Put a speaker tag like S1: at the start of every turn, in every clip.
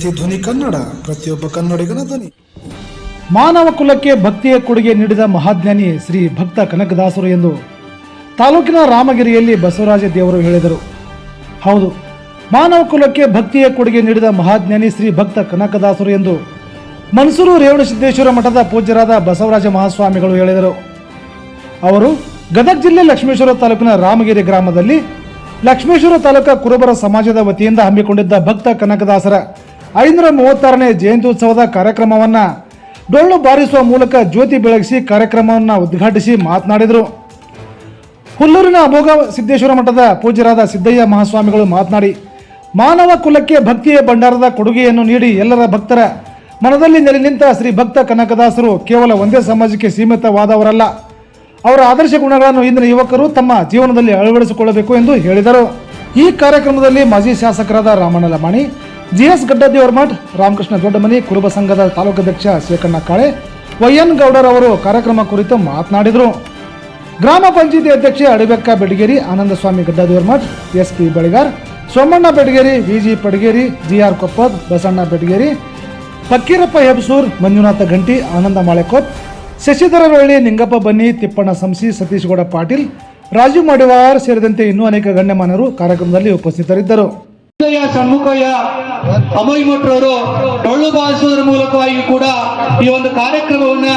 S1: ಪ್ರತಿಧ್ವನಿ ಕನ್ನಡ, ಪ್ರತಿಯೊಬ್ಬ ಕನ್ನಡಿಗನ ಧ್ವನಿ.
S2: ಮಾನವ ಕುಲಕ್ಕೆ ಭಕ್ತಿಯ ಕೊಡುಗೆ ನೀಡಿದ ಮಹಾಜ್ಞಾನಿ ಶ್ರೀ ಭಕ್ತ ಕನಕದಾಸರು ಎಂದು ತಾಲೂಕಿನ ರಾಮಗಿರಿಯಲ್ಲಿ ಬಸವರಾಜ ದೇವರು ಹೇಳಿದರು. ಹೌದು, ಮಾನವ ಕುಲಕ್ಕೆ ಭಕ್ತಿಯ ಕೊಡುಗೆ ನೀಡಿದ ಮಹಾಜ್ಞಾನಿ ಶ್ರೀ ಭಕ್ತ ಕನಕದಾಸರು ಎಂದು ಮನ್ಸೂರು ರೇವಣಸಿದ್ದೇಶ್ವರ ಮಠದ ಪೂಜ್ಯರಾದ ಬಸವರಾಜ ಮಹಾಸ್ವಾಮಿಗಳು ಹೇಳಿದರು. ಅವರು ಗದಗ ಜಿಲ್ಲೆ ಲಕ್ಷ್ಮೇಶ್ವರ ತಾಲೂಕಿನ ರಾಮಗಿರಿ ಗ್ರಾಮದಲ್ಲಿ ಲಕ್ಷ್ಮೇಶ್ವರ ತಾಲೂಕಾ ಕುರುಬರ ಸಮಾಜದ ವತಿಯಿಂದ ಹಮ್ಮಿಕೊಂಡಿದ್ದ ಭಕ್ತ ಕನಕದಾಸರ 536ನೇ ಜಯಂತ್ಯುತ್ಸವದ ಕಾರ್ಯಕ್ರಮವನ್ನು ಡೊಳ್ಳು ಬಾರಿಸುವ ಮೂಲಕ ಜ್ಯೋತಿ ಬೆಳಗಿಸಿ ಕಾರ್ಯಕ್ರಮವನ್ನು ಉದ್ಘಾಟಿಸಿ ಮಾತನಾಡಿದರು. ಹುಲ್ಲೂರಿನ ಅಮೋಘ ಸಿದ್ದೇಶ್ವರ ಮಠದ ಪೂಜ್ಯರಾದ ಸಿದ್ದಯ್ಯ ಮಹಾಸ್ವಾಮಿಗಳು ಮಾತನಾಡಿ, ಮಾನವ ಕುಲಕ್ಕೆ ಭಕ್ತಿಯ ಭಂಡಾರದ ಕೊಡುಗೆಯನ್ನು ನೀಡಿ ಎಲ್ಲರ ಭಕ್ತರ ಮನದಲ್ಲಿ ನೆಲೆ ನಿಂತ ಶ್ರೀ ಭಕ್ತ ಕನಕದಾಸರು ಕೇವಲ ಒಂದೇ ಸಮಾಜಕ್ಕೆ ಸೀಮಿತವಾದವರಲ್ಲ, ಅವರ ಆದರ್ಶ ಗುಣಗಳನ್ನು ಇಂದಿನ ಯುವಕರು ತಮ್ಮ ಜೀವನದಲ್ಲಿ ಅಳವಡಿಸಿಕೊಳ್ಳಬೇಕು ಎಂದು ಹೇಳಿದರು. ಈ ಕಾರ್ಯಕ್ರಮದಲ್ಲಿ ಮಾಜಿ ಶಾಸಕರಾದ ರಾಮಣ್ಣ ಲಮಾಣಿ, ಜಿಎಸ್ ಗಡ್ಡದೇವರ ಮಠ್, ರಾಮಕೃಷ್ಣ ದೊಡ್ಡಮನಿ, ಕುರುಬ ಸಂಘದ ತಾಲೂಕಾಧ್ಯಕ್ಷ ಶೇಖಣ್ಣ ಕಾಳೆ, ವೈಎನ್ ಗೌಡರ್ ಅವರು ಕಾರ್ಯಕ್ರಮ ಕುರಿತು ಮಾತನಾಡಿದರು. ಗ್ರಾಮ ಪಂಚಾಯಿತಿ ಅಧ್ಯಕ್ಷೆ ಅಡಿಬೆಕ್ಕ ಬೆಡಗೇರಿ, ಆನಂದಸ್ವಾಮಿ ಗಡ್ಡದೇವರ ಮಠ್, ಎಸ್ಪಿ ಬಳಿಗಾರ್, ಸೋಮಣ್ಣ ಬೆಡಗೇರಿ, ವಿಜಿ ಪಡಗೇರಿ, ಜಿಆರ್ ಕೊಪ್ಪದ್, ಬಸಣ್ಣ ಬೆಡಗೇರಿ, ಫಕ್ಕೀರಪ್ಪ ಹೆಬ್ಸೂರ್, ಮಂಜುನಾಥ ಗಂಟಿ, ಆನಂದ ಮಾಳೆಕೊಪ್, ಶಶಿಧರ ರೊಳ್ಳಿ, ನಿಂಗಪ್ಪ ಬನ್ನಿ, ತಿಪ್ಪಣ್ಣ ಸಂಸಿ, ಸತೀಶ್ ಗೌಡ ಪಾಟೀಲ್, ರಾಜು ಮಾಡಿವಾರ್ ಸೇರಿದಂತೆ ಇನ್ನೂ ಅನೇಕ ಗಣ್ಯಮಾನರು ಕಾರ್ಯಕ್ರಮದಲ್ಲಿ ಉಪಸ್ಥಿತರಿದ್ದರು.
S3: ಸಣ್ಮುಖಯ್ಯ ಅಮೋಯ್ಮಠರವರು ಡೊಳ್ಳು ಬಾರಿಸುವುದರ ಮೂಲಕವಾಗಿ ಕೂಡ ಈ ಒಂದು ಕಾರ್ಯಕ್ರಮವನ್ನ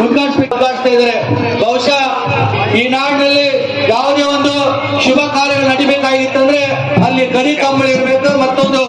S3: ಉದ್ಘಾಟಿಸ್ತಾ ಇದ್ದಾರೆ. ಬಹುಶಃ ಈ ನಾಡಿನಲ್ಲಿ ಯಾವುದೇ ಒಂದು ಶುಭ ಕಾರ್ಯಗಳು ನಡಿಬೇಕಾಗಿತ್ತಂದ್ರೆ ಅಲ್ಲಿ ಗರಿ ಕಂಬಳಿ ಇರಬೇಕು, ಮತ್ತೊಂದು